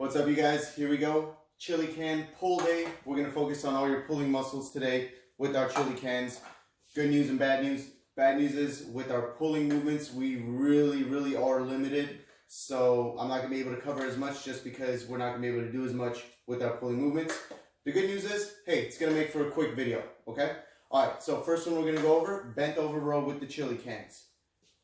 What's up, you guys? Here we go. Chili can pull day. We're going to focus on all your pulling muscles today with our chili cans. Good news and bad news. Bad news is with our pulling movements, we really are limited. So I'm not going to be able to cover as much just because we're not going to be able to do as much with our pulling movements. The good news is, hey, it's going to make for a quick video, okay? All right, so first one we're going to go over, bent over row with the chili cans.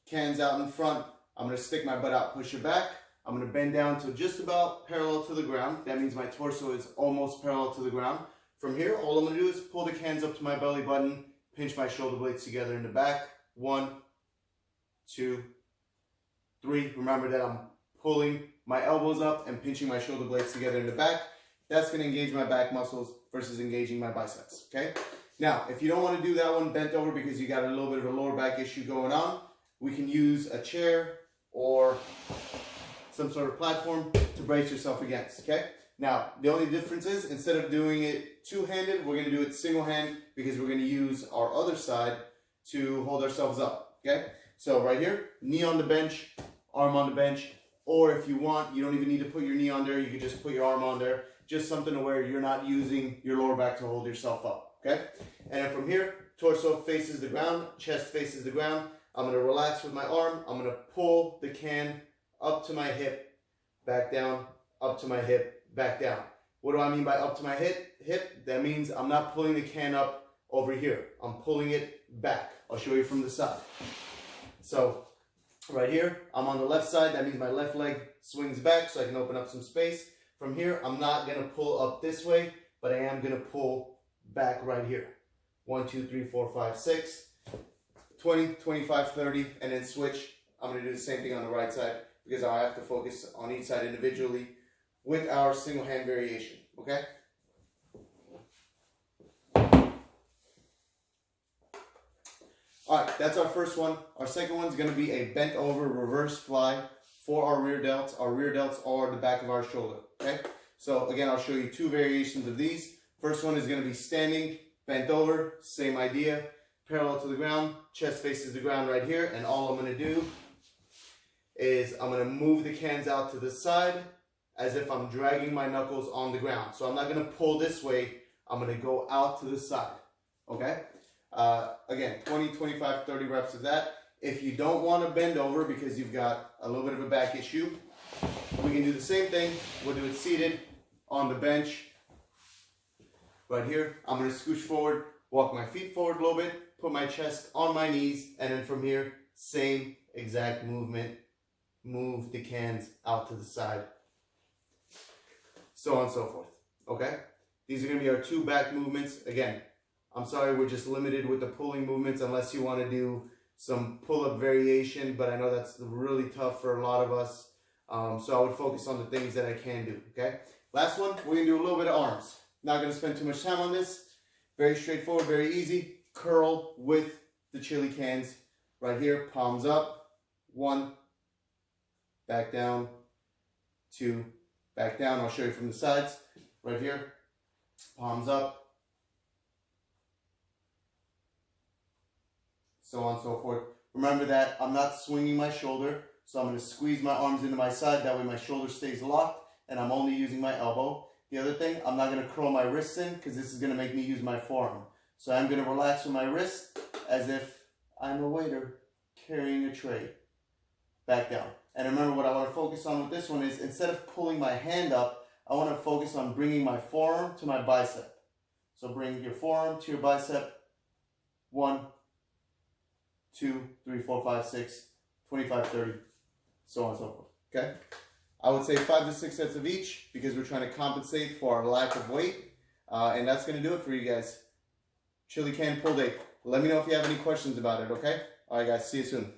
Cans out in front. I'm going to stick my butt out, push it back. I'm going to bend down to just about parallel to the ground. That means my torso is almost parallel to the ground. From here, all I'm going to do is pull the cans up to my belly button, pinch my shoulder blades together in the back. 1, 2, 3. Remember that I'm pulling my elbows up and pinching my shoulder blades together in the back. That's going to engage my back muscles versus engaging my biceps, okay? Now, if you don't want to do that one bent over because you got a little bit of a lower back issue going on, we can use a chair or some sort of platform to brace yourself against, okay? Now, the only difference is instead of doing it two-handed, we're going to do it single-hand because we're going to use our other side to hold ourselves up, okay? So right here, knee on the bench, arm on the bench, or if you want, you don't even need to put your knee on there, you can just put your arm on there, just something to where you're not using your lower back to hold yourself up, okay? And then from here, torso faces the ground, chest faces the ground. I'm going to relax with my arm. I'm going to pull the can up to my hip, back down, up to my hip, back down. What do I mean by up to my hip? That means I'm not pulling the can up over here. I'm pulling it back. I'll show you from the side. So right here, I'm on the left side. That means my left leg swings back so I can open up some space. From here, I'm not going to pull up this way, but I am going to pull back right here. 1, 2, 3, 4, 5, 6, 20, 25, 30, and then switch. I'm going to do the same thing on the right side because I have to focus on each side individually with our single hand variation, okay? All right, that's our first one. Our second one is going to be a bent over reverse fly for our rear delts. Our rear delts are the back of our shoulder, okay? So again, I'll show you two variations of these. First one is going to be standing, bent over, same idea, parallel to the ground, chest faces the ground right here, and all I'm going to do is I'm going to move the cans out to the side as if I'm dragging my knuckles on the ground. So I'm not going to pull this way, I'm going to go out to the side, okay? Again, 20, 25, 30 reps of that. If you don't want to bend over because you've got a little bit of a back issue, we can do the same thing. We'll do it seated on the bench. Right here, I'm going to scooch forward, walk my feet forward a little bit, put my chest on my knees, and then from here, same exact movement. Move the cans out to the side, so on and so forth, okay? These are going to be our two back movements. Again, I'm sorry we're just limited with the pulling movements unless you want to do some pull-up variation, but I know that's really tough for a lot of us, so I would focus on the things that I can do, okay? Last one, we're going to do a little bit of arms. Not going to spend too much time on this. Very straightforward, very easy. Curl with the chili cans right here, palms up, 1, back down, 2, back down. I'll show you from the sides. Right here, palms up, so on and so forth. Remember that I'm not swinging my shoulder, so I'm going to squeeze my arms into my side. That way my shoulder stays locked, and I'm only using my elbow. The other thing, I'm not going to curl my wrists in because this is going to make me use my forearm. So I'm going to relax with my wrist as if I'm a waiter carrying a tray. Back down. And remember, what I want to focus on with this one is instead of pulling my hand up, I want to focus on bringing my forearm to my bicep. So bring your forearm to your bicep. 1, 2, 3, 4, 5, 6, 25, 30, so on and so forth. Okay? I would say 5 to 6 sets of each because we're trying to compensate for our lack of weight. And that's going to do it for you guys. Chili can pull day. Let me know if you have any questions about it, okay? All right, guys. See you soon.